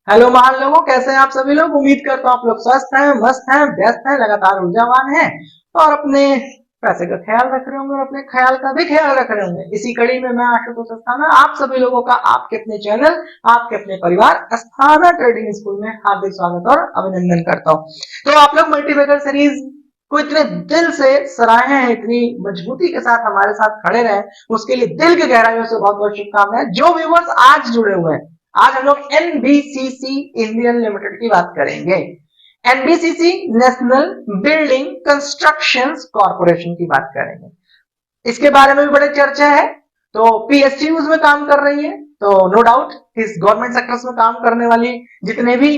Hello महान लोगों, कैसे हैं आप सभी लोग। उम्मीद करता हूँ आप लोग स्वस्थ हैं, मस्त हैं, व्यस्त हैं, लगातार ऊर्जावान हैं और अपने पैसे का ख्याल रख रहे होंगे और अपने ख्याल का भी ख्याल रख रहे होंगे। इसी कड़ी में मैं आशुतोष अस्थाना आप सभी लोगों का आपके अपने चैनल, आपके अपने परिवार अस्थाना ट्रेडिंग स्कूल में हार्दिक स्वागत और अभिनंदन करता हूँ। तो आप लोग मल्टीवेगर सीरीज को इतने दिल से सराहे हैं, इतनी मजबूती के साथ हमारे साथ खड़े रहे, उसके लिए दिल की गहराइयों से बहुत बहुत शुभकामनाएं। जो व्यूवर्स आज जुड़े हुए हैं, आज हम लोग एनबीसीसी इंडियन लिमिटेड की बात करेंगे। NBCC national building construction corporation की बात करेंगे। इसके बारे में भी बड़े चर्चा है। तो पीएसयूज में काम कर रही है, तो नो डाउट इस गवर्नमेंट सेक्टर्स में काम करने वाली जितने भी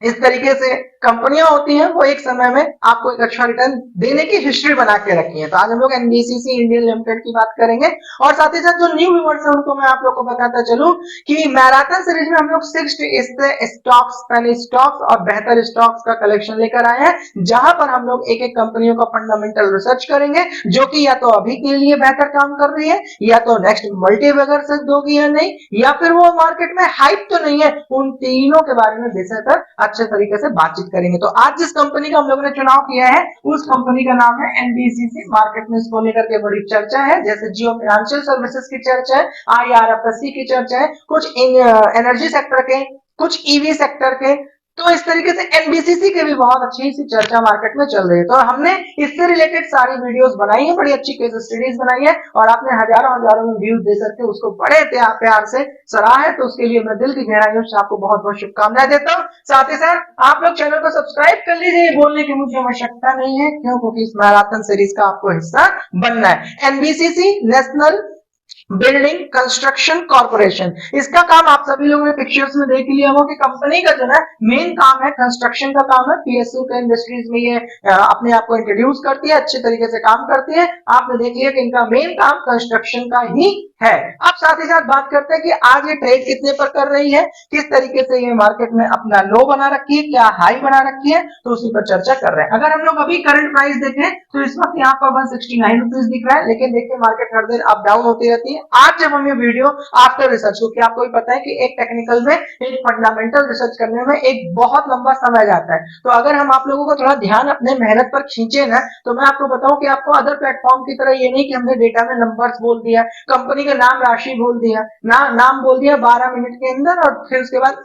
इस तरीके से कंपनियां होती हैं, वो एक समय में आपको एक अच्छा रिटर्न देने की हिस्ट्री बना के रखी है। तो आज हम लोग एनबीसीसी इंडियन लिमिटेड की बात करेंगे और साथ ही साथ जो न्यू व्यूअर्स है उनको मैं आप लोग को बताता चलूं कि मैराथन सीरीज में हम लोग 60 स्टॉक्स, पहले स्टॉक्स और बेहतर स्टॉक्स का कलेक्शन लेकर आए हैं, जहां पर हम लोग एक एक कंपनियों का फंडामेंटल रिसर्च करेंगे, जो कि या तो अभी के लिए बेहतर काम कर रही है, या तो नेक्स्ट मल्टीवेगर से दोगी या नहीं, या फिर वो मार्केट में हाइप तो नहीं है। उन तीनों के बारे में विषय पर अच्छे तरीके से बातचीत करेंगे। तो आज जिस कंपनी का हम लोगों ने चुनाव किया है, उस कंपनी का नाम है एनबीसीसी। मार्केट में इसको लेकर के बड़ी चर्चा है, जैसे जियो फाइनेंशियल सर्विसेज की चर्चा है, आईआरएफएससी की चर्चा है, कुछ एनर्जी सेक्टर के, कुछ ईवी सेक्टर के। तो इस तरीके से एनबीसीसी के भी बहुत अच्छी सी चर्चा मार्केट में चल रही है। तो हमने इससे रिलेटेड सारी वीडियोस बनाई है, बड़ी अच्छी केस स्टडीज बनाई है और आपने हजारों हजारों में व्यूज दे करके उसको बड़े प्यार प्यार से सराहा है। तो उसके लिए मैं दिल की गहराइयों से आपको बहुत बहुत शुभकामनाएं देता हूँ। साथ ही साथ आप लोग चैनल को सब्सक्राइब कर लीजिए, ये बोलने की मुझे आवश्यकता नहीं है, क्यों? क्योंकि इस मैराथन सीरीज का आपको हिस्सा बनना है। NBCC national building construction corporation, इसका काम आप सभी लोगों ने पिक्चर्स में देख लिया होगा कि कंपनी का जो है मेन काम है कंस्ट्रक्शन का काम है। पीएसयू के इंडस्ट्रीज में ये अपने आप को इंट्रोड्यूस करती है, अच्छे तरीके से काम करती है। आपने देख लिया कि इनका मेन काम कंस्ट्रक्शन का ही है। अब साथ ही साथ बात करते हैं कि आज ये ट्रेड कितने पर कर रही है, किस तरीके से ये मार्केट में अपना लो बना रखी है, क्या हाई बना रखी है, तो उसी पर चर्चा कर रहे हैं। अगर हम लोग अभी करंट प्राइस देखें तो इस वक्त यहाँ पर 169 रुपीज दिख रहा है, लेकिन देखिए मार्केट हर दिन अप डाउन होती रहती है। आज जब हम ये वीडियो आफ्टर रिसर्च, क्योंकि आपको भी पता है कि एक टेक्निकल में, एक फंडामेंटल रिसर्च करने में एक बहुत लंबा समय जाता है। तो अगर हम आप लोगों को थोड़ा ध्यान अपने मेहनत पर खींचे ना, तो मैं आपको बताऊं कि आपको अदर प्लेटफॉर्म की तरह ये नहीं कि हमने डेटा में नंबर्स बोल दिया, कंपनी का नाम राशि बोल दिया, नाम बोल दिया 12 मिनट के अंदर और फिर उसके बाद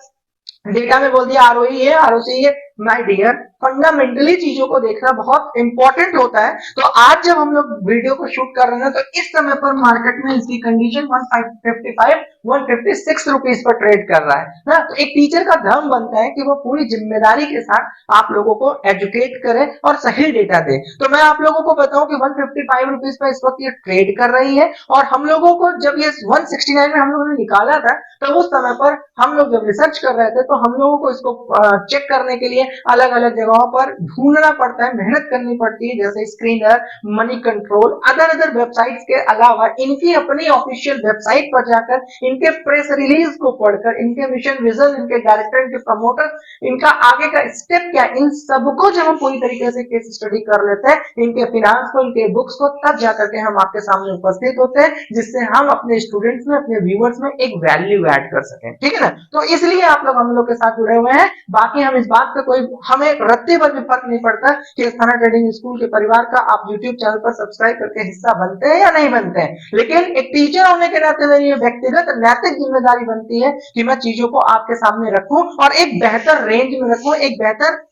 डेटा में बोल दिया आरओई है, आरओसी है। माय डियर, फंडामेंटली चीजों को देखना बहुत इंपॉर्टेंट होता है। तो आज जब हम लोग वीडियो को शूट कर रहे हैं, तो इस समय पर मार्केट में इसकी कंडीशन 155 156 रुपीज पर ट्रेड कर रहा है ना। तो एक टीचर का धर्म बनता है कि वो पूरी जिम्मेदारी के साथ आप लोगों को एजुकेट करे और सही डेटा दे। तो मैं आप लोगों को बताऊं कि 155 रुपीज पर इस वक्त ये ट्रेड कर रही है और हम लोगों को जब ये 169 में हम लोगों ने निकाला था, तो उस समय पर हम लोग जब रिसर्च कर रहे थे, तो हम लोगों को इसको चेक करने के लिए अलग अलग जगहों पर ढूंढना पड़ता है, मेहनत करनी पड़ती है, जैसे screener, money control, other websites के अलावा इनकी अपनी ऑफिशियल वेबसाइट पर जाकर इनके प्रेस रिलीज को पढ़कर, इनके मिशन विजन, इनके डायरेक्टर, इनके प्रमोटर, इनका आगे का स्टेप क्या, इन सबको जब हम पूरी तरीके से केस स्टडी कर लेते हैं, इनके फिनांस को, इनके बुक्स को, तब जाकर के हम आपके सामने उपस्थित होते हैं, जिससे हम अपने स्टूडेंट्स में, अपने व्यूअर्स में एक वैल्यू ऐड कर सकें। ठीक है ना? तो इसलिए आप लोग हम लोग के साथ जुड़े हुए हैं। बाकी हम इस बात पे कोई, हमें रत्ते भर भी फर्क नहीं पड़ता कि अस्थाना ट्रेडिंग स्कूल के परिवार का आप यूट्यूब चैनल पर सब्सक्राइब करके हिस्सा बनते हैं या नहीं बनते हैं, लेकिन एक टीचर होने के नाते मेरी ये व्यक्तिगत नैतिक जिम्मेदारी बनती है कि मैं चीजों को आपके सामने रखूं और एक बेहतर रेंज में रखूं, एक बेहतर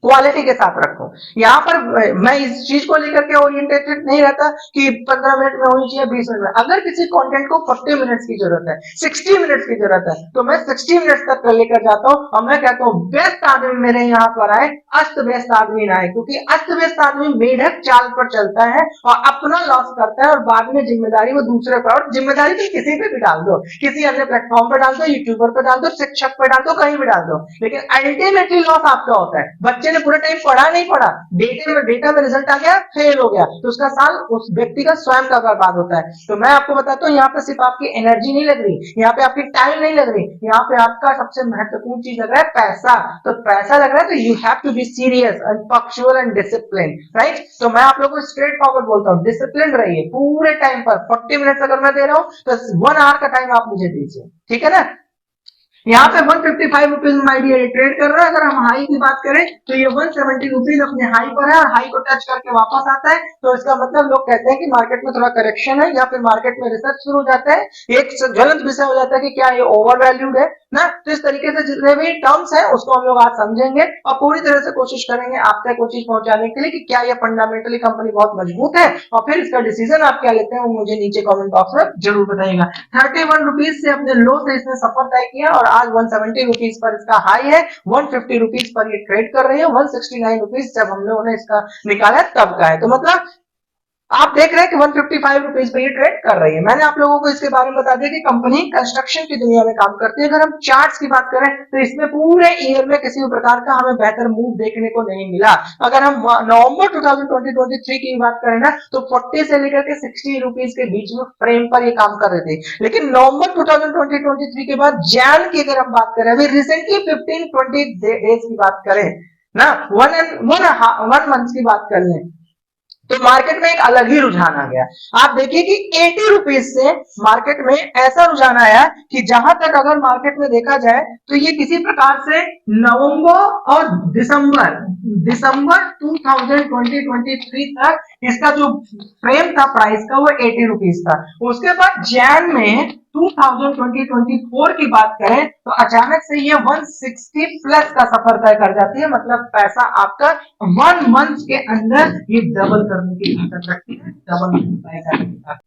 क्वालिटी के साथ रखो। यहाँ पर मैं इस चीज को लेकर के ओरिएंटेटेड नहीं रहता कि 15 मिनट में होनी चाहिए, 20 मिनट में। अगर किसी कंटेंट को 40 मिनट्स की जरूरत है, 60 मिनट्स की जरूरत है, तो मैं 60 मिनट्स तक लेकर जाता हूँ और मैं कहता हूँ बेस्ट आदमी मेरे यहाँ पर आए, अस्त व्यस्त आदमी ना आए, क्योंकि अस्त व्यस्त आदमी मेढक चाल पर चलता है और अपना लॉस करता है और बाद में जिम्मेदारी वो दूसरे पर, और जिम्मेदारी तो किसी पे भी डाल दो, किसी अन्य प्लेटफॉर्म पर डाल दो, यूट्यूबर पर डाल दो, शिक्षक पर डाल दो, कहीं भी डाल दो, लेकिन अल्टीमेटली लॉस आपका होता है। बच्चे ने पूरा टाइम पढ़ा नहीं पढ़ा, डेटा में रिजल्ट आ गया, फेल हो गया, तो उसका साल उस व्यक्ति का स्वयं का बर्बाद होता है। तो मैं आपको बताता हूँ, यहाँ पे सिर्फ आपकी एनर्जी नहीं लग रही, यहाँ पे आपकी टाइम नहीं लग रही, यहाँ पे आपका सबसे महत्वपूर्ण चीज लग रहा है पैसा। तो पैसा लग रहा है, तो you have to be serious and punctual and discipline, right? तो मैं आप लोगों को स्ट्रेट फॉरवर्ड बोलता हूँ, डिसिप्लिन रहिए पूरे टाइम पर। 40 मिनट्स अगर मैं दे रहा हूँ, तो 1 आवर का टाइम आप मुझे दीजिए, ठीक है ना? यहाँ पे 155 रुपीज में आईडिया ट्रेड कर रहा है। अगर हम हाई की बात करें तो ये 170 रुपीज अपने हाई पर है और हाई को टच करके वापस आता है, तो इसका मतलब लोग कहते हैं कि मार्केट में थोड़ा करेक्शन है या फिर मार्केट में रिसर्च शुरू हो जाता है, एक ज्वलंत विषय हो जाता है कि क्या ये ओवर वैल्यूड है ना। तो इस तरीके से जितने भी टर्म्स है उसको हम लोग आज समझेंगे और पूरी तरह से कोशिश करेंगे आप तक वो चीज पहुंचाने के लिए कि क्या ये फंडामेंटली कंपनी बहुत मजबूत है, और फिर इसका डिसीजन आप क्या लेते हैं वो मुझे नीचे कमेंट बॉक्स में जरूर बताइएगा। 31 रुपीज से अपने लो से इसने सफर तय किया और आज 170 रुपीज पर इसका हाई है, 150 रुपीज पर ये ट्रेड कर रही है, 169 रुपीज जब हम लोगों ने इसका निकाला तब का है। तो मतलब आप देख रहे हैं कि 155 रुपीज पे ये ट्रेड कर रही है। मैंने आप लोगों को इसके बारे में बता दिया कि कंपनी कंस्ट्रक्शन की दुनिया में काम करती है। अगर हम चार्ट्स की बात करें तो इसमें पूरे ईयर में किसी भी प्रकार का हमें बेहतर मूव देखने को नहीं मिला। अगर हम नवंबर 2023 की बात करें ना तो 40 से लेकर के 60 रुपीज के बीच में फ्रेम पर ये काम कर रहे थे, लेकिन नवंबर 2023 के बाद जैन की अगर हम बात करें, अभी रिसेंटली 15-20 डेज की बात करें ना, वन मंथ की बात कर लें, तो मार्केट में एक अलग ही रुझान आ गया। आप देखिए कि 80 रुपीज से मार्केट में ऐसा रुझान आया कि जहां तक अगर मार्केट में देखा जाए तो ये किसी प्रकार से नवंबर और दिसंबर दिसंबर 2023 तक इसका जो फ्रेम था प्राइस का वो 80 रुपीज था। उसके बाद जैन में 2024 की बात करें तो अचानक से ये 160 प्लस का सफर तय कर जाती है, मतलब पैसा आपका 1 मंथ के अंदर ये डबल करने की ताकत रखती है, डबल मल्टीप्लाई करने की ताकत।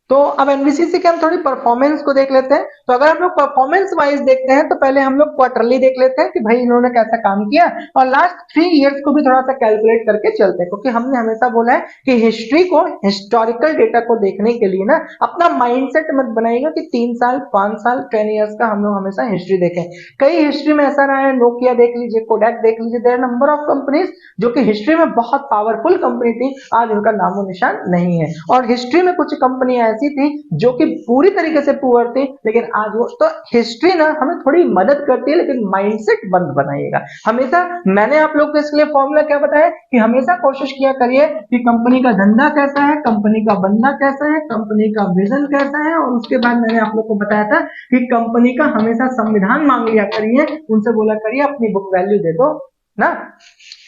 तो अब एनबीसीसी के हम थोड़ी परफॉर्मेंस को देख लेते हैं। तो अगर हम लोग परफॉर्मेंस वाइज देखते हैं तो पहले हम लोग क्वार्टरली देख लेते हैं कि भाई इन्होंने कैसा काम किया, और लास्ट 3 इयर्स को भी थोड़ा सा कैलकुलेट करके चलते हैं, क्योंकि हमने हमेशा बोला है कि हिस्ट्री को, हिस्टोरिकल डेटा को देखने के लिए ना अपना माइंडसेट मत बनाइएगा कि 3 साल 5 साल 10 इयर्स का हम लोग हमेशा हिस्ट्री देखें। कई हिस्ट्री में ऐसा रहा है, नोकिया देख लीजिए, कोडैक देख लीजिए, देयर नंबर ऑफ कंपनीज जो कि हिस्ट्री में बहुत पावरफुल कंपनी थी, आज उनका नामो निशान नहीं है। और हिस्ट्री में कुछ कंपनियां ऐसी थी जो कि पूरी तरीके से पुअर थी, लेकिन आज वो, तो हिस्ट्री ना हमें थोड़ी मदद करती है, लेकिन माइंडसेट बंद बनाइएगा हमेशा। मैंने आप लोग को इसके लिए फॉर्मूला क्या बताया कि हमेशा कोशिश किया करिए कि कंपनी का धंधा कैसा है, कंपनी का बंदा कैसा है, कंपनी का विजन कैसा है, और उसके बाद मैंने आप लोग को बताया था कि कंपनी का हमेशा संविधान मांग लिया करिए, उनसे बोला करिए अपनी बुक वैल्यू दे दो ना,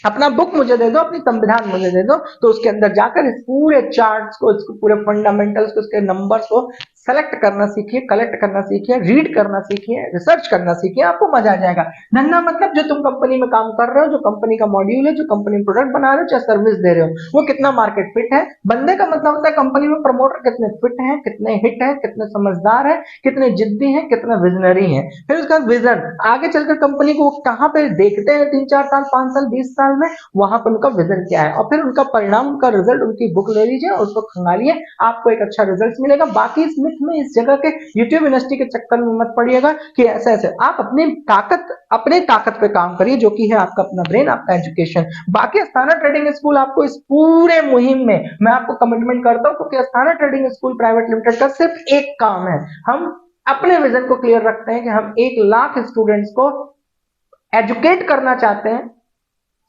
अपना बुक मुझे दे दो, अपनी संविधान मुझे दे दो, तो उसके अंदर जाकर इस पूरे चार्ट्स को, इसको पूरे फंडामेंटल्स को, इसके नंबर्स को सेलेक्ट करना सीखिए, कलेक्ट करना सीखिए, रीड करना सीखिए, रिसर्च करना सीखिए, आपको मजा आ जाएगा। धंधा मतलब जो तुम कंपनी में काम कर रहे हो, जो कंपनी का मॉड्यूल है, जो कंपनी प्रोडक्ट बना रहे हो, चाहे सर्विस दे रहे हो, वो कितना मार्केट फिट है। बंदे का मतलब होता है कंपनी में प्रमोटर कितने फिट है, कितने हिट है, कितने समझदार है, कितने जिद्दी है, कितने विजनरी है। फिर उसका विजन आगे चलकर कंपनी को कहां पे देखते हैं 3-4 साल 5 साल 20 साल में, वहां पर उनका विजन क्या है, और फिर उनका परिणाम, उनका रिजल्ट, उनकी बुक ले लीजिए और उसको खंगालिए, आपको एक अच्छा रिजल्ट मिलेगा। बाकी इस मिथ में, इस जगह के यूट्यूब यूनिवर्सिटी के चक्कर में मत पड़िएगा कि ऐसे ऐसे, आप अपने ताकत पे काम करिए, जो कि है आपका अपना ब्रेन, आपका एजुकेशन। बाकी अस्थाना ट्रेडिंग स्कूल आपको इस पूरे मुहिम में मैं आपको कमिटमेंट करता हूं, क्योंकि Asthana trading school private limited का सिर्फ एक काम है, हम अपने विजन को क्लियर रखते हैं कि हम 1 लाख स्टूडेंट्स को एजुकेट करना चाहते हैं,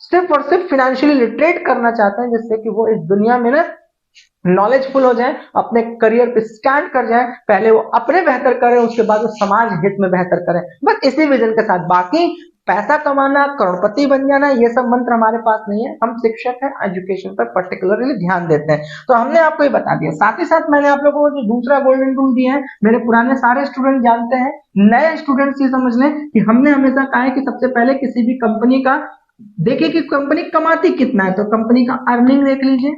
सिर्फ और सिर्फ फाइनेंशियली लिटरेट करना चाहते हैं, जिससे कि वो इस दुनिया में ना नॉलेजफुल हो जाए, अपने करियर पे स्टैंड कर जाए। पहले वो अपने बेहतर करें, उसके बाद वो समाज हित में बेहतर करें, बस इसी विजन के साथ। बाकी पैसा कमाना, करोड़पति बन जाना, ये सब मंत्र हमारे पास नहीं है। हम शिक्षक हैं, एजुकेशन पर पर्टिकुलरली ध्यान देते हैं, तो हमने आपको ये बता दिया। साथ ही साथ मैंने आप लोगों को जो दूसरा गोल्डन रूल दिया है, मेरे पुराने सारे स्टूडेंट जानते हैं, नए स्टूडेंट्स ये समझ लें कि हमने हमेशा कहा है कि सबसे पहले किसी भी कंपनी का देखिए कि कंपनी कमाती कितना है, तो कंपनी का अर्निंग देख लीजिए,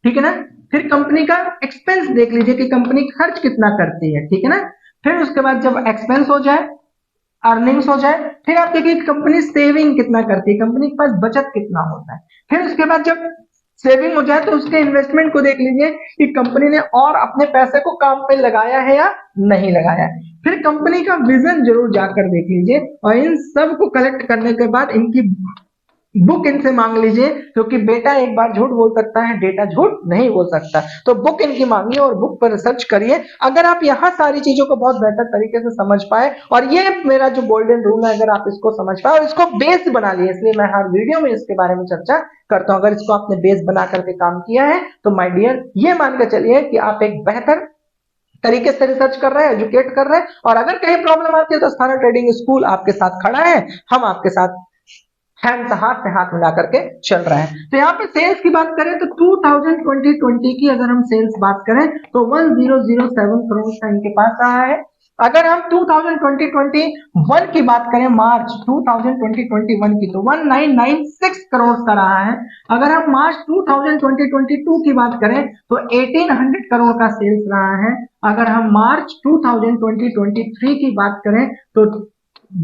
ठीक है ना। फिर कंपनी का एक्सपेंस देख लीजिए कि कंपनी खर्च कितना करती है, ठीक है ना। फिर उसके बाद जब एक्सपेंस हो जाए, अर्निंग्स हो जाए, फिर आप देखिए कंपनी सेविंग कितना करती है, कंपनी के पास बचत कितना होता है। फिर उसके बाद जब सेविंग हो जाए तो उसके इन्वेस्टमेंट को देख लीजिए कि कंपनी ने और अपने पैसे को काम पे लगाया है या नहीं लगाया है। फिर कंपनी का विजन जरूर जाकर देख लीजिए, और इन सब को कलेक्ट करने के बाद इनकी बुक इनसे मांग लीजिए, क्योंकि बेटा एक बार झूठ बोल सकता है, डेटा झूठ नहीं बोल सकता। तो बुक इनकी मांगिए और बुक पर रिसर्च करिए। अगर आप यहाँ सारी चीजों को बहुत बेहतर तरीके से समझ पाए, और ये मेरा जो गोल्डन रूल है, अगर आप इसको समझ पाए और इसको बेस बना लिए, इसलिए मैं हर वीडियो में इसके बारे में चर्चा करता हूं। अगर इसको आपने बेस बना करके काम किया है तो माय डियर, ये मान के चलिए कि आप एक बेहतर तरीके से रिसर्च कर रहे हैं, एजुकेट कर रहे हैं, और अगर कहीं प्रॉब्लम आती है तो स्थाना ट्रेडिंग स्कूल आपके साथ खड़ा है, हम आपके साथ हैंड हाथ से हाथ मिला करके चल रहे हैं। तो यहाँ पे सेल्स की बात करें तो 2020 की अगर हम सेल्स बात करें तो 1007 करोड़ का इनके पास रहा है। अगर हम 2021 की बात करें, मार्च 2021 की, तो 1996 करोड़ का रहा है। अगर हम मार्च 2022 की बात करें तो 1800 करोड़ का सेल्स रहा है। अगर हम मार्च 2023 की बात करें तो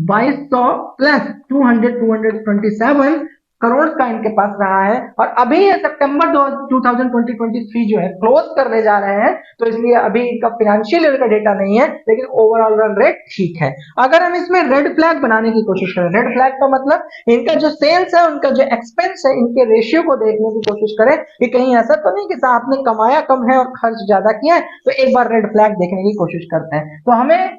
2200 प्लस 227 करोड़ का इनके पास रहा है। और अभी ये सितंबर 2023 जो है क्लोज करने जा रहे हैं, तो इसलिए अभी इनका फाइनेंशियल ईयर का डेटा नहीं है, लेकिन ओवरऑल रन रेट ठीक है। अगर हम इसमें रेड फ्लैग बनाने की कोशिश करें, रेड फ्लैग का मतलब इनका जो सेल्स है, उनका जो एक्सपेंस है, इनके रेशियो को देखने की कोशिश करें कि कहीं ऐसा तो नहीं कि आपने कमाया कम है और खर्च ज्यादा किया है, तो एक बार रेड फ्लैग देखने की कोशिश करते हैं। तो हमें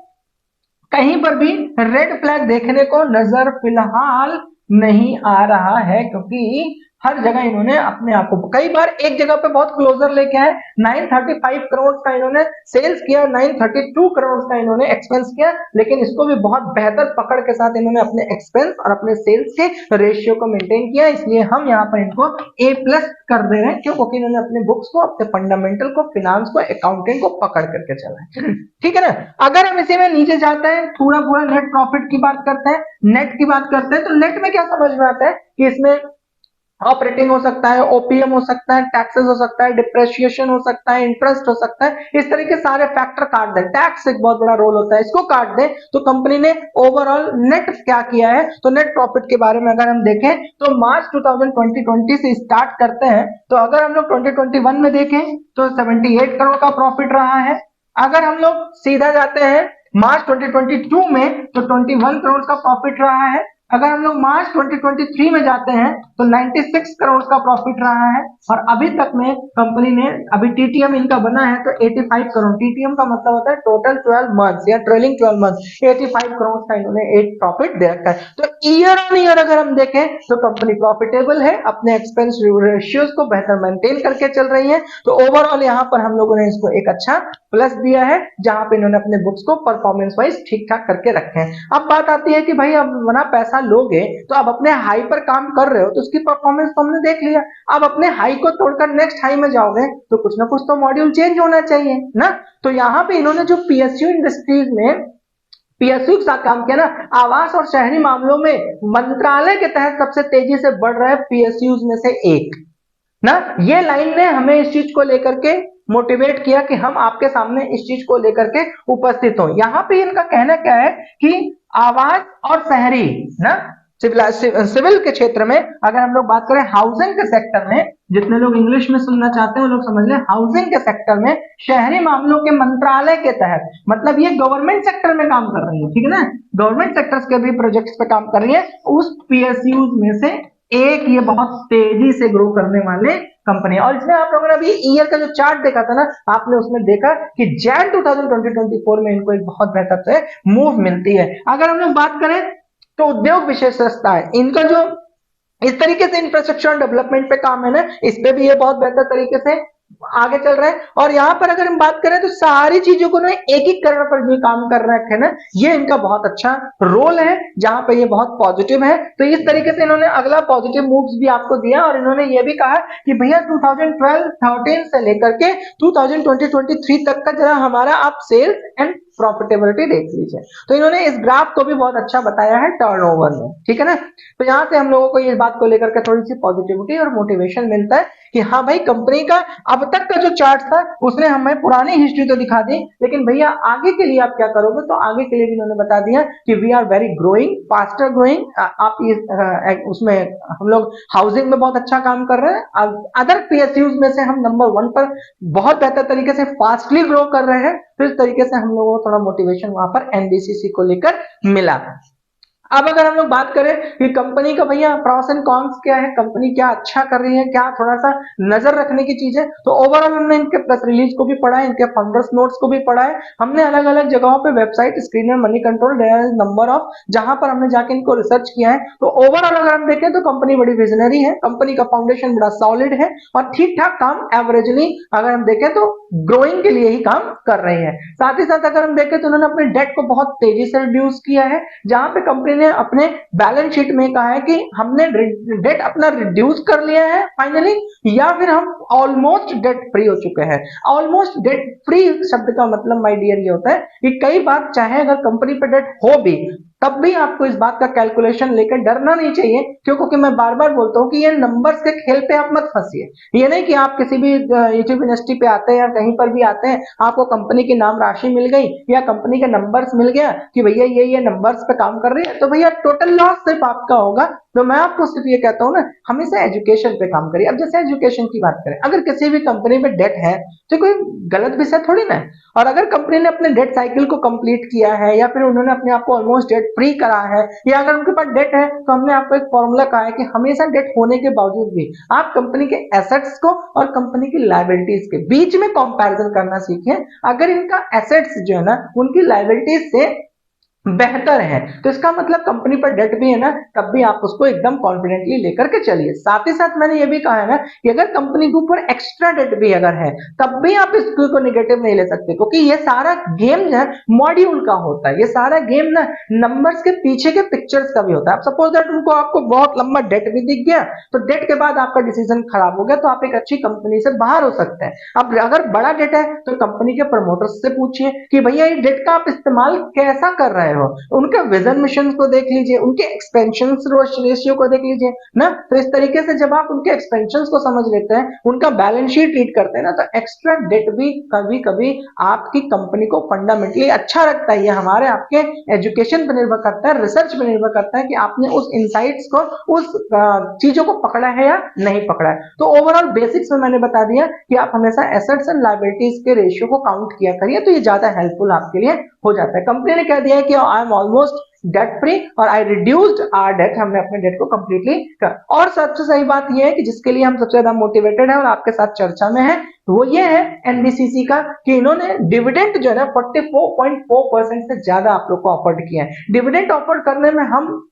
कहीं पर भी रेड फ्लैग देखने को नजर फिलहाल नहीं आ रहा है, क्योंकि हर जगह इन्होंने अपने आप को, कई बार एक जगह पे बहुत क्लोजर लेके आए, 935 करोड़ का इन्होंने सेल्स किया, 932 करोड़ का इन्होंने एक्सपेंस किया, लेकिन इसको भी बहुत बेहतर पकड़ के साथ इन्होंने अपने एक्सपेंस और अपने सेल्स के रेशियो को मेंटेन किया। इसलिए हम यहाँ पर इनको ए प्लस कर दे रहे हैं, क्यों? क्योंकि इन्होंने अपने बुक्स को, अपने फंडामेंटल को, फिनांस को, अकाउंटिंग को पकड़ करके चला है। ठीक है ना। अगर हम इसी में नीचे जाते हैं, पूरा पूरा नेट प्रॉफिट की बात करते हैं, नेट की बात करते हैं, तो नेट में क्या समझ में आता है कि इसमें ऑपरेटिंग हो सकता है, ओपीएम हो सकता है, टैक्सेस हो सकता है, डिप्रेशिएशन हो सकता है, इंटरेस्ट हो सकता है, इस तरह के सारे फैक्टर काट दें। टैक्स एक बहुत बड़ा रोल होता है, इसको काट दें तो कंपनी ने ओवरऑल नेट क्या किया है। तो नेट प्रॉफिट के बारे में अगर हम देखें तो मार्च 2020 से स्टार्ट करते हैं, तो अगर हम लोग 2021 में देखें तो 78 करोड़ का प्रॉफिट रहा है। अगर हम लोग सीधा जाते हैं मार्च 2022 में तो 21 करोड़ का प्रॉफिट रहा है। अगर हम लोग मार्च 2023 में जाते हैं तो 96 करोड़ का प्रॉफिट रहा है। और अभी तक में कंपनी ने, अभी टीटीएम इनका बना है तो 85 करोड़, टीटीएम का मतलब होता है टोटल 12 मंथ्स या ट्रेलिंग 12 मंथ्स, 85 करोड़ का इन्होंने एक प्रॉफिट दे रखा है। तो ईयर ऑन ईयर अगर हम देखें तो कंपनी प्रॉफिटेबल है, अपने एक्सपेंस रेशियोज को बेहतर मेंटेन करके चल रही है। तो ओवरऑल यहाँ पर हम लोगों ने इसको एक अच्छा प्लस दिया है, जहां पे इन्होंने अपने बुक्स को परफॉर्मेंस वाइज ठीक ठाक करके रखे हैं। अब बात आती है कि भाई अब बना पैसा लोगे तो अब अपने हाई पर काम कर रहे हो, तो उसकी परफॉर्मेंस तो हमने देख लिया, अब अपने हाई को तोड़कर नेक्स्ट हाई में जाओगे तो कुछ ना कुछ तो मॉड्यूल चेंज होना चाहिए ना। तो यहाँ पे इन्होंने जो पीएसयू इंडस्ट्रीज में पीएसयू के साथ काम किया ना, आवास और शहरी मामलों में मंत्रालय के तहत सबसे तेजी से बढ़ रहे पीएसयू में से एक ना, ये लाइन ने हमें इस चीज को लेकर के मोटिवेट किया कि हम आपके सामने इस चीज को लेकर के उपस्थित हो। यहाँ पे इनका कहना क्या है कि आवास और शहरी ना, सिविल के क्षेत्र में अगर हम लोग बात करें, हाउसिंग के सेक्टर में, जितने लोग इंग्लिश में सुनना चाहते हैं वो लोग समझ लें, हाउसिंग के सेक्टर में शहरी मामलों के मंत्रालय के तहत, मतलब ये गवर्नमेंट सेक्टर में काम कर रही है, ठीक है ना, गवर्नमेंट सेक्टर्स के भी प्रोजेक्ट्स पे काम कर रही है, उस पीएसयू में से एक ये बहुत तेजी से ग्रो करने वाले कंपनी। और इसमें आप लोगों ने अभी ईयर का जो चार्ट देखा था ना, आपने उसमें देखा कि जैन 2024 में इनको एक बहुत बेहतर से मूव मिलती है। अगर हम लोग बात करें तो उद्योग विशेषता है इनका, जो इस तरीके से इंफ्रास्ट्रक्चर डेवलपमेंट पे काम है ना, इस पे भी ये बहुत बेहतर तरीके से आगे चल रहा है। और यहाँ पर अगर हम बात करें तो सारी चीजों को ना एकीकरण पर भी काम कर रखे हैं ना, ये इनका बहुत अच्छा रोल है, जहां पे ये बहुत पॉजिटिव है। तो इस तरीके से इन्होंने अगला पॉजिटिव मूव्स भी आपको दिया, और इन्होंने ये भी कहा कि भैया 2012-13 से लेकर के 2020-23 तक का जरा हमारा आप सेल्स एंड प्रॉफिटेबिलिटी देख लीजिए। तो इन्होंने इस ग्राफ को भी बहुत अच्छा बताया है टर्नओवर में, ठीक है ना। तो यहाँ से हम लोगों को इस बात को लेकर के थोड़ी सी पॉजिटिविटी और मोटिवेशन मिलता है कि हाँ भाई, कंपनी का अब तक का जो चार्ट था उसने हमें पुरानी हिस्ट्री तो दिखा दी, लेकिन भैया आगे के लिए आप क्या करोगे, तो आगे के लिए भी उन्होंने बता दिया कि we are very growing, faster growing. आप उसमें हम लोग हाउसिंग में बहुत अच्छा काम कर रहे हैं, अदर पीएसयूज में से हम नंबर 1 पर बहुत बेहतर तरीके से फास्टली ग्रो कर रहे हैं। तो इस तरीके से हम लोगों को थोड़ा मोटिवेशन वहां पर एनबीसीसी को लेकर मिला। अब अगर हम लोग बात करें कि कंपनी का भैया प्रॉस एंड कॉन्स क्या है, कंपनी क्या अच्छा कर रही है, क्या थोड़ा सा नजर रखने की चीज है, तो ओवरऑल हमने इनके प्रेस रिलीज को भी पढ़ा है, इनके फाउंडर्स नोट्स को भी पढ़ा है, हमने अलग अलग जगहों पे वेबसाइट स्क्रीन में मनी कंट्रोल नंबर ऑफ जहां पर हमने जाके इनको रिसर्च किया है। तो ओवरऑल अगर हम देखें तो कंपनी बड़ी विजनरी है, कंपनी का फाउंडेशन बड़ा सॉलिड है और ठीक ठाक काम एवरेजली अगर हम देखें तो ग्रोइंग के लिए ही काम कर रहे हैं। साथ ही साथ अगर हम देखें तो उन्होंने अपने डेट को बहुत तेजी से रिड्यूस किया है, जहां पे कंपनी ने अपने बैलेंस शीट में कहा है कि हमने डेट अपना रिड्यूस कर लिया है फाइनली, या फिर हम ऑलमोस्ट डेट फ्री हो चुके हैं। ऑलमोस्ट डेट फ्री शब्द का मतलब माय डियर ये होता है कि कई बार चाहे अगर कंपनी पे डेट हो भी, तब भी आपको इस बात का कैलकुलेशन लेकर डरना नहीं चाहिए, क्योंकि मैं बार बार बोलता हूं कि ये नंबर्स के खेल पे आप मत फंसिए। ये नहीं कि आप किसी भी यूट्यूब यूनिवर्सिटी पे आते हैं या कहीं पर भी आते हैं, आपको कंपनी की नाम राशि मिल गई या कंपनी के नंबर्स मिल गया कि भैया ये नंबर्स पे काम कर रही है, तो भैया टोटल लॉस सिर्फ आपका होगा। तो मैं आपको सिर्फ ये कहता हूँ ना, हमेशा एजुकेशन पे काम करिए। अब जैसे एजुकेशन की बात करें, अगर किसी भी कंपनी में डेट है तो कोई गलत विषय थोड़ी ना है। और अगर कंपनी ने अपने डेट साइकिल को कंप्लीट किया है या फिर उन्होंने अपने आप को ऑलमोस्ट डेट फ्री करा है, या अगर उनके पास डेट है, तो हमने आपको एक फॉर्मूला कहा है कि हमेशा डेट होने के बावजूद भी आप कंपनी के एसेट्स को और कंपनी की लायबिलिटीज के बीच में कंपैरिजन करना सीखें। अगर इनका एसेट्स जो है ना उनकी लायबिलिटीज से बेहतर है, तो इसका मतलब कंपनी पर डेट भी है ना, तब भी आप उसको एकदम कॉन्फिडेंटली लेकर के चलिए। साथ ही साथ मैंने ये भी कहा है ना कि अगर कंपनी के ऊपर एक्स्ट्रा डेट भी अगर है, तब भी आप इसको नेगेटिव नहीं ले सकते, क्योंकि ये सारा गेम जो है मॉड्यूल का होता है। ये सारा गेम ना नंबर्स के पीछे के पिक्चर्स का भी होता है। आप सपोज दैट उनको आपको बहुत लंबा डेट भी दिख गया, तो डेट के बाद आपका डिसीजन खराब हो गया, तो आप एक अच्छी कंपनी से बाहर हो सकते हैं। अब अगर बड़ा डेट है तो कंपनी के प्रमोटर्स से पूछिए कि भैया ये डेट का आप इस्तेमाल कैसा कर रहे हो, उनके विजन मिशन को देख लीजिए, उनके एक्सपेंशन रेशियो को देख लीजिए ना। तो इस तरीके से जब आप उनके एक्सपेंशन को समझ लेते हैं, उनका बैलेंस शीट रीड करते हैं ना, तो एक्स्ट्रा डेट भी कभी कभी आपकी कंपनी को फंडामेंटली अच्छा रखता है। ये हमारे आपके एजुकेशन पर निर्भर करता है, रिसर्च पर निर्भर करता है कि आपने उस इंसाइट्स को, उस चीजों को पकड़ा है या नहीं पकड़ा है। तो ओवरऑल बेसिक्स में मैंने बता दिया कि आप हमेशा एसेट्स एंड लायबिलिटीज के रेशियो को काउंट किया करिए, तो ये ज्यादा हेल्पफुल आपके लिए हो जाता है। कंपनी ने कह दिया है कि I am almost debt free और आई रिड्यूस्ड आवर डेट, हमने अपने डेट को कंप्लीटली कर। और सबसे सही बात यह है कि जिसके लिए हम सबसे ज्यादा मोटिवेटेड है और आपके साथ चर्चा में है, वो ये है एनबीसीसी का, कि इन्होंने डिविडेंड जो है ना 44.4% से ज्यादा आप लोग को ऑफर किया है। डिविडेंड ऑफर करने में हम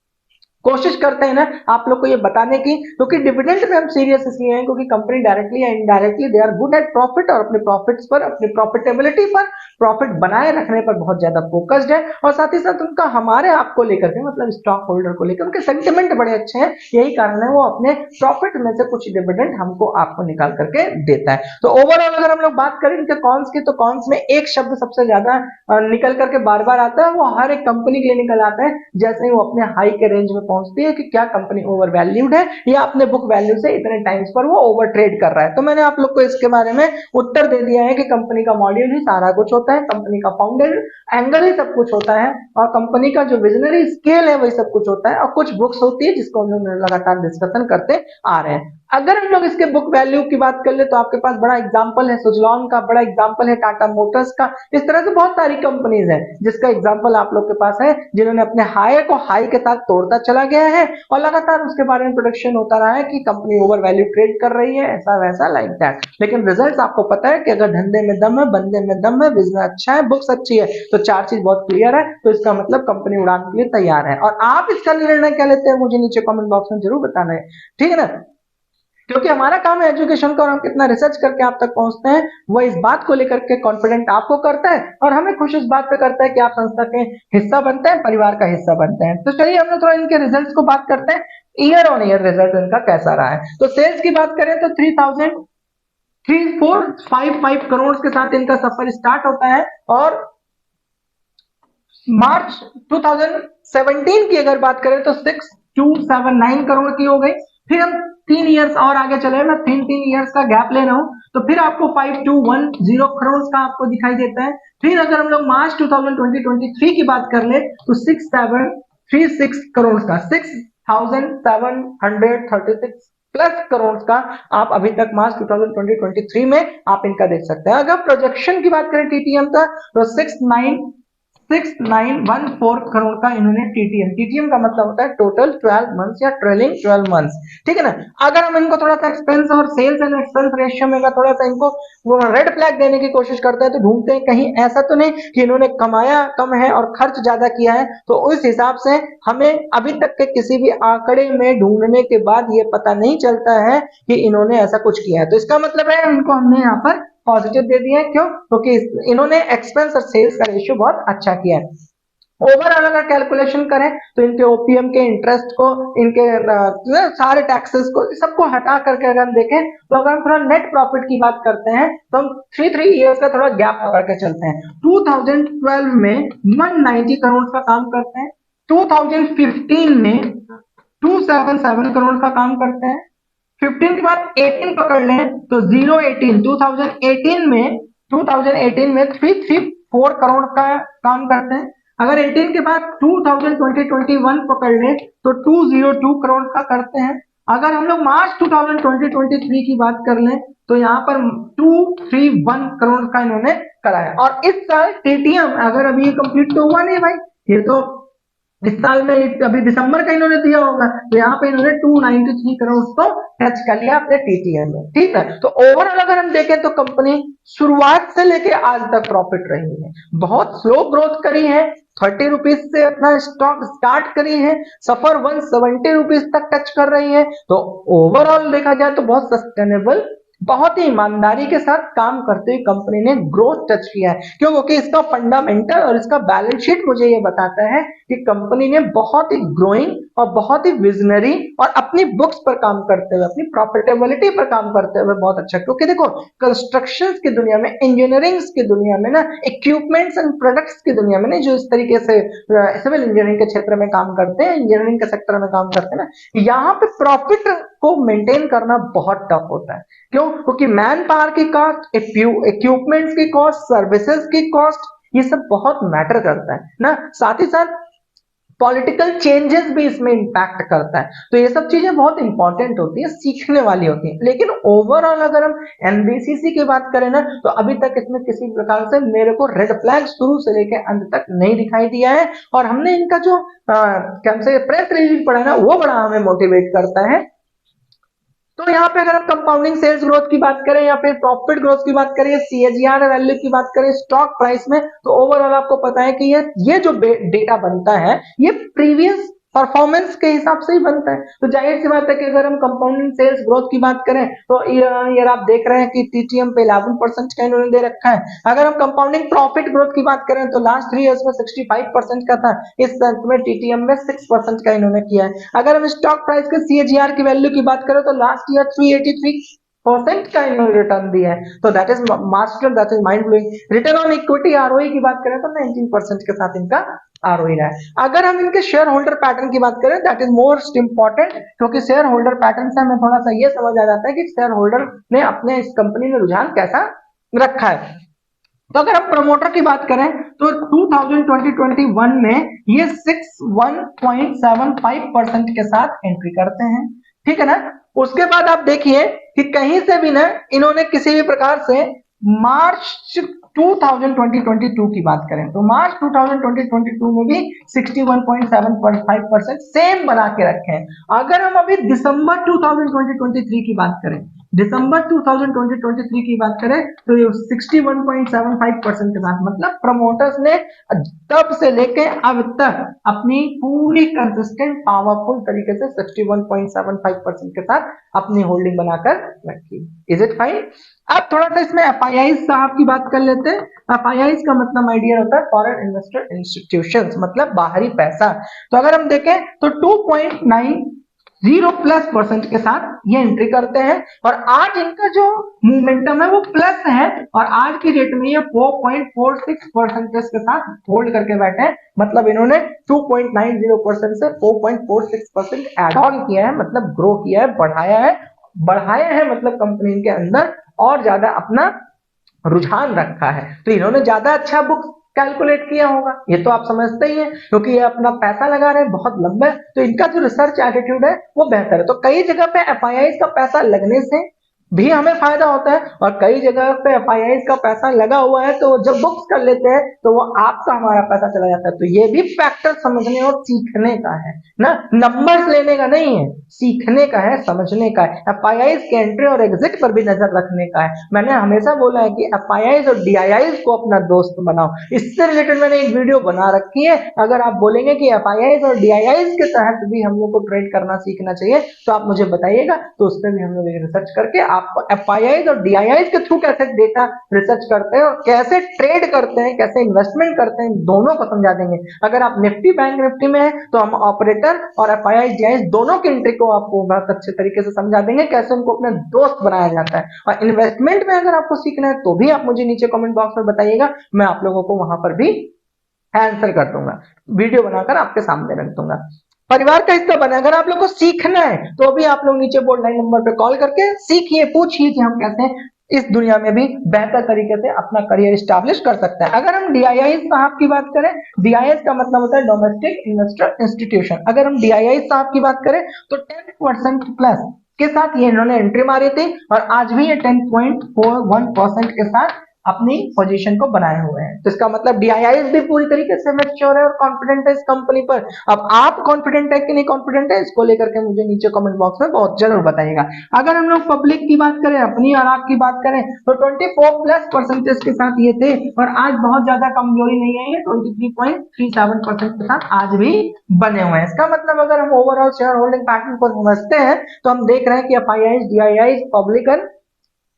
कोशिश करते हैं ना आप लोग को ये बताने की, क्योंकि डिविडेंड में हम सीरियस इसलिए हैं क्योंकि कंपनी डायरेक्टली या indirectly they are good at profit, और अपने प्रॉफिट्स पर, अपनी प्रॉफिटेबिलिटी पर, प्रॉफिट बनाए रखने पर बहुत ज्यादा फोकस्ड है। और साथ ही साथ उनका हमारे आप को लेकर के, मतलब स्टॉक होल्डर को लेकर उनके सेंटिमेंट बड़े अच्छे हैं। यही कारण है वो अपने प्रॉफिट में से कुछ डिविडेंड हमको आपको निकाल करके देता है। तो ओवरऑल अगर हम लोग बात करें इनके कॉन्स की, तो कॉन्स में एक शब्द सबसे ज्यादा निकल करके बार बार आता है, वो हर एक कंपनी के लिए निकल आता है जैसे ही वो अपने हाई के रेंज में पहुंचती है, कि क्या कंपनी ओवर वैल्यूड है या अपने बुक वैल्यू से इतने टाइम्स पर वो ओवर ट्रेड कर रहा है। तो मैंने आप लोग को इसके बारे में उत्तर दे दिया है कि कंपनी का मॉड्यूल ही सारा कुछ होता है, कंपनी का फाउंडर एंगल ही सब कुछ होता है, और कंपनी का जो विजनरी स्केल है वही सब कुछ होता है, और कुछ बुक्स होती है जिसको हम लोग लगातार डिस्कशन करते आ रहे हैं। अगर हम लोग इसके बुक वैल्यू की बात कर ले, तो आपके पास बड़ा एग्जांपल है सुजलॉन का, बड़ा एग्जांपल है टाटा मोटर्स का। इस तरह से बहुत सारी कंपनीज हैं जिसका एग्जांपल आप लोग के पास है, जिन्होंने अपने हाई को हाई के साथ तोड़ता चला गया है, और लगातार उसके बारे में प्रोडक्शन होता रहा है कि कंपनी ओवर वैल्यू ट्रेड कर रही है, ऐसा वैसा लाइक दैट। लेकिन रिजल्ट आपको पता है कि अगर धंधे में दम है, बंदे में दम है, बिजनेस अच्छा है, बुक्स अच्छी है, तो चार चीज बहुत क्लियर है, तो इसका मतलब कंपनी उड़ान के लिए तैयार है। और आप इसका निर्णय क्या लेते हैं मुझे नीचे कमेंट बॉक्स में जरूर बताना है, ठीक है ना। क्योंकि हमारा काम है एजुकेशन का, और हम कितना रिसर्च करके आप तक पहुंचते हैं वो इस बात को लेकर के कॉन्फिडेंट आपको करता है, और हमें खुश इस बात पे करता है कि आप संस्था के हिस्सा बनते हैं, परिवार का हिस्सा बनते हैं। तो चलिए हम लोग थोड़ा इनके रिजल्ट्स को बात करते हैं, ईयर ऑन ईयर रिजल्ट इनका कैसा रहा है। तो सेल्स की बात करें तो 3,3455 करोड़ के साथ इनका सफर स्टार्ट होता है, और मार्च 2017 की अगर बात करें तो 6279 करोड़ की हो गई। फिर हम 3 इयर्स और आगे चले, मैं तीन तीन इयर्स का गैप ले रहा हूं, तो फिर आपको 5210 करोड़ का आपको दिखाई देता है। फिर अगर हम लोग मार्च 2023 की बात कर ले तो 6736 करोड़ का, 6736 प्लस करोड़ का आप अभी तक मार्च 2023 में आप इनका देख सकते हैं। अगर प्रोजेक्शन की बात करें टीटीएम का, तो 69 6914 करोड़ का इन्होंने टीटीएम, टीटीएम का मतलब होता है टोटल 12 मंथ्स या ट्रेलिंग 12 मंथ्स, ठीक है ना। अगर हम इनको थोड़ा सा एक्सपेंस और सेल्स एंड एक्सपेंस रेशियो में थोड़ा सा इनको वो रेड फ्लैग देने की कोशिश करते हैं तो ढूंढते हैं कहीं ऐसा तो नहीं कि इन्होंने कमाया कम है और खर्च ज्यादा किया है। तो उस हिसाब से हमें अभी तक के किसी भी आंकड़े में ढूंढने के बाद ये पता नहीं चलता है कि इन्होंने ऐसा कुछ किया है। तो इसका मतलब है इनको हमने यहाँ पर पॉजिटिव दे दिया है, क्यों? क्योंकि इन्होंने एक्सपेंस और सेल्स का रेशियो बहुत अच्छा किया है। ओवरऑल अगर कैलकुलेशन करें तो इनके ओपीएम के इंटरेस्ट को, इनके सारे टैक्सेस को, सबको हटा करके अगर हम देखें तो अगर हम थोड़ा नेट प्रॉफिट की बात करते हैं तो हम 3 ईयर्स का थोड़ा गैप पकड़ के चलते हैं। 2012 में 190 करोड़ का काम करते हैं, 2015 में 277 करोड़ का काम करते हैं, 15 के बाद 18 पकड़ लें तो 018 2018 में 334 करोड़ का काम करते हैं। अगर 18 के बाद 2020-21 पकड़ लें तो 202 करोड़ का करते हैं। अगर हम लोग मार्च 2020-23 की बात कर लें तो यहाँ पर 231 करोड़ का इन्होंने कराया। और इस साल टीटीएम अगर अभी कंप्लीट तो हुआ नहीं भाई, ये तो इस साल में अभी दिसंबर का इन्होंने दिया होगा, तो यहाँ पे इन्होंने 293 करोड़ को टच कर लिया अपने टीटीएम में, ठीक है। तो ओवरऑल अगर हम देखें तो कंपनी शुरुआत से लेके आज तक प्रॉफिट रही है, बहुत स्लो ग्रोथ करी है, 30 रुपीज से अपना स्टॉक स्टार्ट करी है, सफर 170 रुपीज तक टच कर रही है। तो ओवरऑल देखा जाए तो बहुत सस्टेनेबल, बहुत ही ईमानदारी के साथ काम करते हुए कंपनी ने ग्रोथ टच किया है। क्यों? क्योंकि इसका फंडामेंटल और इसका बैलेंस शीट मुझे ये बताता है कि कंपनी ने बहुत ही ग्रोइंग और बहुत ही विजनरी और अपनी बुक्स पर काम करते हुए, अपनी प्रॉफिटेबिलिटी पर काम करते हुए बहुत अच्छा। क्योंकि देखो कंस्ट्रक्शन की दुनिया में, इंजीनियरिंग की दुनिया में ना, इक्विपमेंट्स एंड प्रोडक्ट्स की दुनिया में ना, जो इस तरीके से सिविल इंजीनियरिंग के क्षेत्र में काम करते हैं, इंजीनियरिंग के सेक्टर में काम करते हैं ना, यहाँ पे प्रॉफिट को मेंटेन करना बहुत टफ होता है। क्यों? क्योंकि मैन पावर की कॉस्ट, इक्विपमेंट्स की कॉस्ट, सर्विसेज की कॉस्ट, ये सब बहुत मैटर करता है ना। साथ ही साथ पॉलिटिकल चेंजेस भी इसमें इंपैक्ट करता है। तो ये सब चीजें बहुत इंपॉर्टेंट होती है, सीखने वाली होती है। लेकिन ओवरऑल अगर हम एनबीसीसी की बात करें ना तो अभी तक इसमें किसी प्रकार से मेरे को रेड फ्लैग शुरू से लेकर अंत तक नहीं दिखाई दिया है। और हमने इनका जो क्या से प्रेस रिलीज पढ़ा है ना, वो बड़ा हमें मोटिवेट करता है। तो यहाँ पे अगर हम कंपाउंडिंग सेल्स ग्रोथ की बात करें या फिर प्रॉफिट ग्रोथ की बात करें, सीएजीआर वैल्यू की बात करें स्टॉक प्राइस में, तो ओवरऑल आपको पता है कि ये जो डेटा बनता है ये प्रीवियस परफॉर्मेंस के हिसाब से ही बनता है। तो जाहिर सी बात है कि अगर हम कंपाउंडिंग सेल्स ग्रोथ की बात करें तो ये आप देख रहे हैं कि टीटीएम पे 11% का इन्होंने दे रखा है। अगर हम कंपाउंडिंग प्रॉफिट ग्रोथ की बात करें तो लास्ट 3 इयर्स में 65% का था, इस साल में टीटीएम में 6% का इन्होंने किया है। अगर हम स्टॉक प्राइस के सीएजीआर की वैल्यू की बात करें तो लास्ट ईयर 383% का इन्होंने रिटर्न दिया है। तो that is master, that is mind blowing. Return on equity ROE की बात करें तो 19% के साथ इनका आरओई रहा है। अगर हम इनके शेयर होल्डर पैटर्न की बात करें, दैट इज मोस्ट इंपॉर्टेंट, क्योंकि शेयर होल्डर पैटर्न से हमें थोड़ा सा ये समझ आ जाता है कि शेयर होल्डर ने अपने इस कंपनी में रुझान कैसा रखा है। तो अगर हम प्रमोटर की बात करें तो 2020-21 में ये 61.75% के साथ एंट्री करते हैं, ठीक है ना। उसके बाद आप देखिए कि कहीं से भी ना इन्होंने किसी भी प्रकार से मार्च 2022 की बात करें तो मार्च 2022 में भी 61.75% सेम बना के रखे हैं। अगर हम अभी दिसंबर 2023 की बात करें, दिसंबर 2023 की बात करें तो ये 61.75% के साथ, मतलब प्रमोटर्स ने तब से लेके अब तक अपनी पूरी कंसिस्टेंट पावरफुल तरीके से 61.75% के साथ अपनी होल्डिंग बनाकर रखी। Is it fine? अब थोड़ा सा इसमें एफआईआई साहब की बात कर लेते हैं। एफआईआई का मतलब आइडिया होता है फॉरेन इन्वेस्टर इंस्टीट्यूशंस, मतलब बाहरी पैसा। तो अगर हम देखें तो 2.90+% के साथ ये एंट्री करते हैं और आज इनका जो मोमेंटम है वो प्लस है और आज की डेट में ये 4.46% के साथ होल्ड करके बैठे हैं। मतलब इन्होंने 2.90% से 4.46% एड ऑन किया है, मतलब ग्रो किया है, बढ़ाया है, मतलब कंपनी के अंदर और ज्यादा अपना रुझान रखा है। तो इन्होंने ज्यादा अच्छा बुक कैलकुलेट किया होगा, ये तो आप समझते ही हैं, क्योंकि ये अपना पैसा लगा रहे हैं बहुत लंबा है, तो इनका जो रिसर्च एटीट्यूड है वो बेहतर है। तो कई जगह पे एफआईआई का पैसा लगने से भी हमें फायदा होता है, और कई जगह पे एफआईआई का पैसा लगा हुआ है, तो जब बुक्स कर लेते हैं तो वो आपका हमारा पैसा चला जाता है। तो ये भी फैक्टर समझने और सीखने का है ना, नंबर्स लेने का नहीं है, सीखने का है, समझने का है। एफआईआई के एंट्री और एग्जिट पर भी नजर रखने का है। मैंने हमेशा बोला है कि एफआईआई और डीआईआई को अपना दोस्त बनाओ। इससे रिलेटेड मैंने एक वीडियो बना रखी है। अगर आप बोलेंगे कि एफआईआई और डीआईआई के तहत भी हम लोग को ट्रेड करना सीखना चाहिए, तो आप मुझे बताइएगा, तो उस पर भी हम लोग रिसर्च करके आपको एफआईआई और डीआईआई के थ्रू कैसे डेटा रिसर्च करते हैं और कैसे ट्रेड करते हैं, कैसे इन्वेस्टमेंट करते हैं, दोनों को समझा देंगे। अगर आप निफ्टी बैंक निफ्टी में है तो हम ऑपरेटर और एफआईआई डीआईआई दोनों की एंट्री को आपको बहुत अच्छे तरीके से समझा देंगे, कैसे उनको अपने दोस्त बनाया जाता है। और इन्वेस्टमेंट में अगर आपको सीखना है तो भी आप मुझे नीचे कमेंट बॉक्स में बताइएगा, मैं आप लोगों को वहां पर भी आंसर कर दूंगा, वीडियो बनाकर आपके सामने रख दूंगा। परिवार का हिस्सा बने, अगर आप लोग को सीखना है तो भी आप लोग नीचे बोर्ड लाइन नंबर पे कॉल करके सीखिए, पूछिए कि हम कैसे इस दुनिया में भी बेहतर तरीके से अपना करियर स्टैब्लिश कर सकते हैं। अगर हम डीआईआई साहब की बात करें, डीआईआई का मतलब होता है डोमेस्टिक इन्वेस्टर इंस्टीट्यूशन। अगर हम डीआईआई साहब की बात करें तो 10% प्लस के साथ ये इन्होंने एंट्री मारी थी, और आज भी ये 10.41% के साथ अपनी पोजीशन को बनाए हुए हैं। तो इसका मतलब डीआईआई भी पूरी तरीके से मैच्योर है और कॉन्फिडेंट है इस कंपनी पर। अब आप कॉन्फिडेंट है कि नहीं कॉन्फिडेंट है, इसको लेकर के मुझे नीचे कमेंट बॉक्स में बहुत जरूर बताइएगा। अगर हम लोग पब्लिक की बात करें, अपनी और आपकी बात करें, तो 24+% के साथ ये थे, और आज बहुत ज्यादा कमजोरी नहीं आई है, 23.37% के साथ आज भी बने हुए हैं। इसका मतलब अगर हम ओवरऑल शेयर होल्डिंग पैटर्न को समझते हैं तो हम देख रहे हैं कि एफआईआई डीआईआई पब्लिक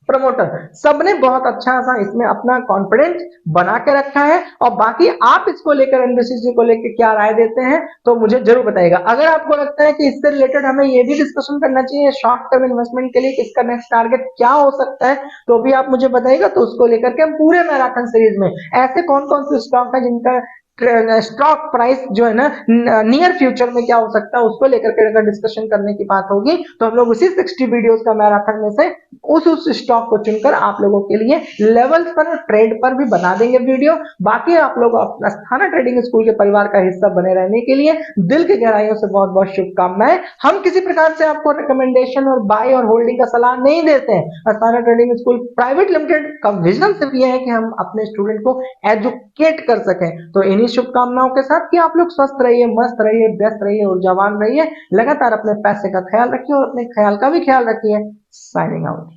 प्रमोटर सबने बहुत अच्छा सा इसमें अपना कॉन्फिडेंस बना के रखा है। और बाकी आप इसको लेकर एनबीसीसी को लेकर क्या राय देते हैं तो मुझे जरूर बताइएगा। अगर आपको लगता है कि इससे रिलेटेड हमें ये भी डिस्कशन करना चाहिए शॉर्ट टर्म इन्वेस्टमेंट के लिए कि इसका नेक्स्ट टारगेट क्या हो सकता है, तो भी आप मुझे बताइएगा। तो उसको लेकर के हम पूरे मैराथन सीरीज में ऐसे कौन कौन से स्टॉक है जिनका स्टॉक प्राइस जो है ना नियर फ्यूचर में क्या हो सकता है, उसको लेकर के अगर डिस्कशन करने की बात होगी तो हम लोग उसी 60 वीडियोस का मैराथन में से उस स्टॉक को चुनकर आप लोगों के लिए लेवल्स पर और ट्रेड पर भी बना देंगे वीडियो। बाकी आप लोग अपना अस्थाना ट्रेडिंग स्कूल के परिवार का हिस्सा बने रहने के लिए दिल की गहराइयों से बहुत बहुत शुभकामनाएं। हम किसी प्रकार से आपको रिकमेंडेशन और बाय और होल्डिंग का सलाह नहीं देते हैं। Asthana trading school private limited का विजन सिर्फ यह है कि हम अपने स्टूडेंट को एजुकेट कर सकें। तो इन्हीं शुभकामनाओं के साथ कि आप लोग स्वस्थ रहिए, मस्त रहिए, व्यस्त रहिए, ऊर्जावान रहिए, लगातार अपने पैसे का ख्याल रखिए और अपने ख्याल का भी ख्याल रखिए। Signing out.